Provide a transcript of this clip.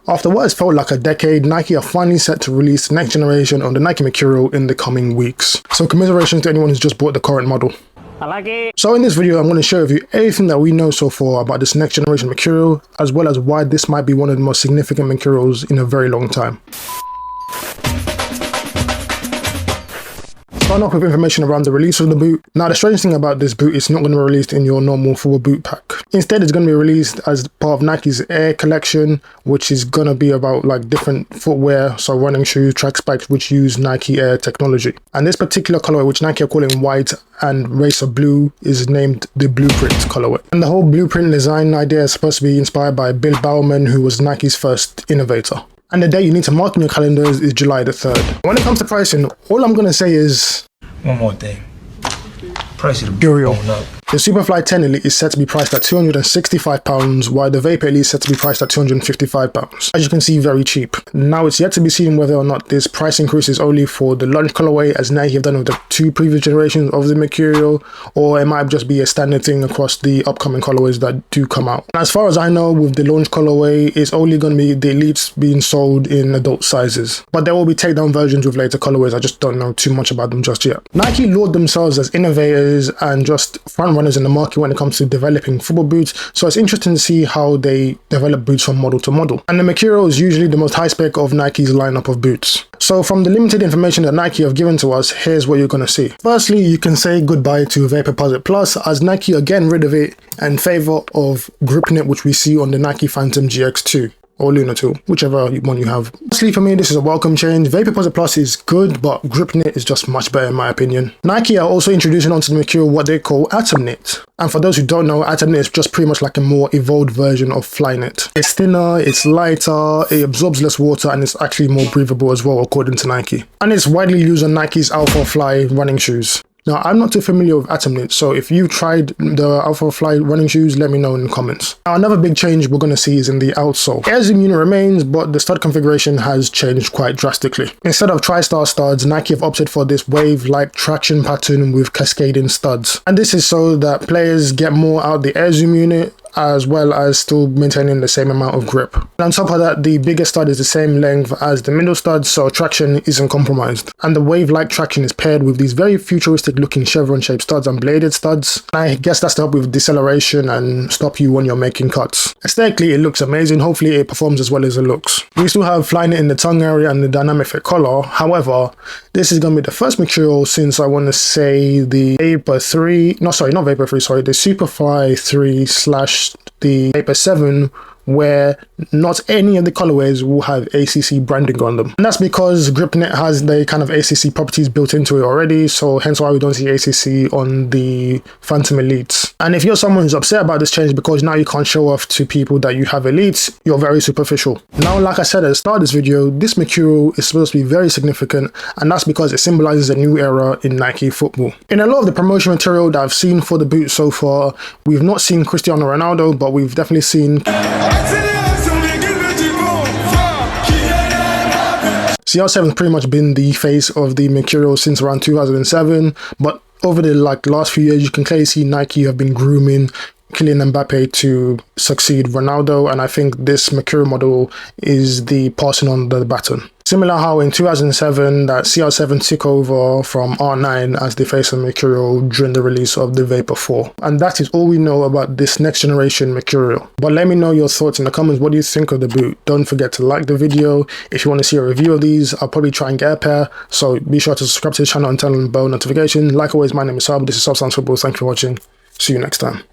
After what has felt like a decade, Nike are finally set to release the next generation of the Nike Mercurial in the coming weeks. So commiserations to anyone who's just bought the current model. I like it. So in this video, I'm going to share with you everything that we know so far about this next generation Mercurial, as well as why this might be one of the most significant Mercurials in a very long time. Starting off with information around the release of the boot. Now, the strange thing about this boot is not going to be released in your normal full boot pack. Instead, it's going to be released as part of Nike's Air collection, which is going to be about like different footwear, so running shoes, track spikes, which use Nike Air technology. And this particular colorway, which Nike are calling white and racer blue, is named the Blueprint colorway. And the whole blueprint design idea is supposed to be inspired by Bill Bauman, who was Nike's first innovator. And the date you need to mark in your calendars is July the 3rd. When it comes to pricing, all I'm going to say is... one more thing. Price of the Mercurial. going up. The Superfly 10 Elite is set to be priced at £265, while the Vapor Elite is set to be priced at £255. As you can see, very cheap. Now, it's yet to be seen whether or not this price increase is only for the launch colorway, as Nike have done with the two previous generations of the Mercurial, or it might just be a standard thing across the upcoming colorways that do come out. And as far as I know, with the launch colorway, it's only going to be the Elites being sold in adult sizes. But there will be takedown versions with later colorways. I just don't know too much about them just yet. Nike laud themselves as innovators and just front runners in the market when it comes to developing football boots, so it's interesting to see how they develop boots from model to model. And the Mercurial is usually the most high spec of Nike's lineup of boots. So from the limited information that Nike have given to us, here's what you're going to see. Firstly, you can say goodbye to Vaporposit Plus, as Nike are getting rid of it in favor of Grip Knit, which we see on the Nike Phantom GX2. Or Lunar 2, whichever one you have. Honestly, for me, this is a welcome change. Vaporposit Plus is good, but Grip Knit is just much better in my opinion. Nike are also introducing onto the Mercurial what they call Atom Knit. And for those who don't know, Atom Knit is just pretty much like a more evolved version of Flyknit. It's thinner, it's lighter, it absorbs less water, and it's actually more breathable as well, according to Nike. And it's widely used on Nike's Alpha Fly running shoes. Now, I'm not too familiar with Atom Knit, so if you tried the Alpha Fly running shoes, let me know in the comments. Now, another big change we're going to see is in the outsole. Air zoom unit remains, but the stud configuration has changed quite drastically. Instead of TriStar studs, Nike have opted for this wave-like traction pattern with cascading studs. And this is so that players get more out of the air zoom unit, as well as still maintaining the same amount of grip. And on top of that, the biggest stud is the same length as the middle stud, so traction isn't compromised. And the wave-like traction is paired with these very futuristic looking chevron-shaped studs and bladed studs. And I guess that's to help with deceleration and stop you when you're making cuts. Aesthetically, it looks amazing. Hopefully it performs as well as it looks. We still have Flyknit in the tongue area and the dynamic fit collar. However, this is going to be the first Mercurial since I want to say the Vapor 3, no sorry, not Vapor 3, sorry, the Superfly 3 / the Vapor 7, where not any of the colorways will have ACC branding on them. And that's because Grip Knit has the kind of ACC properties built into it already, so hence why we don't see ACC on the Phantom Elites. And if you're someone who's upset about this change because now you can't show off to people that you have Elites, you're very superficial. Now, like I said at the start of this video, this Mercurial is supposed to be very significant, and that's because it symbolizes a new era in Nike football. In a lot of the promotion material that I've seen for the boot so far, we've not seen Cristiano Ronaldo, but we've definitely seen CR7 has pretty much been the face of the Mercurial since around 2007, but over the last few years, you can clearly see Nike have been grooming Kylian Mbappe to succeed Ronaldo, and I think this Mercurial model is the passing on the baton. Similar how in 2007 that CR7 took over from R9 as the face of Mercurial during the release of the Vapor 4. And that is all we know about this next generation Mercurial. But let me know your thoughts in the comments. What do you think of the boot? Don't forget to like the video. If you want to see a review of these, I'll probably try and get a pair. So be sure to subscribe to the channel and turn on the bell notification. Like always, my name is Sab. This is Substance Football. Thank you for watching. See you next time.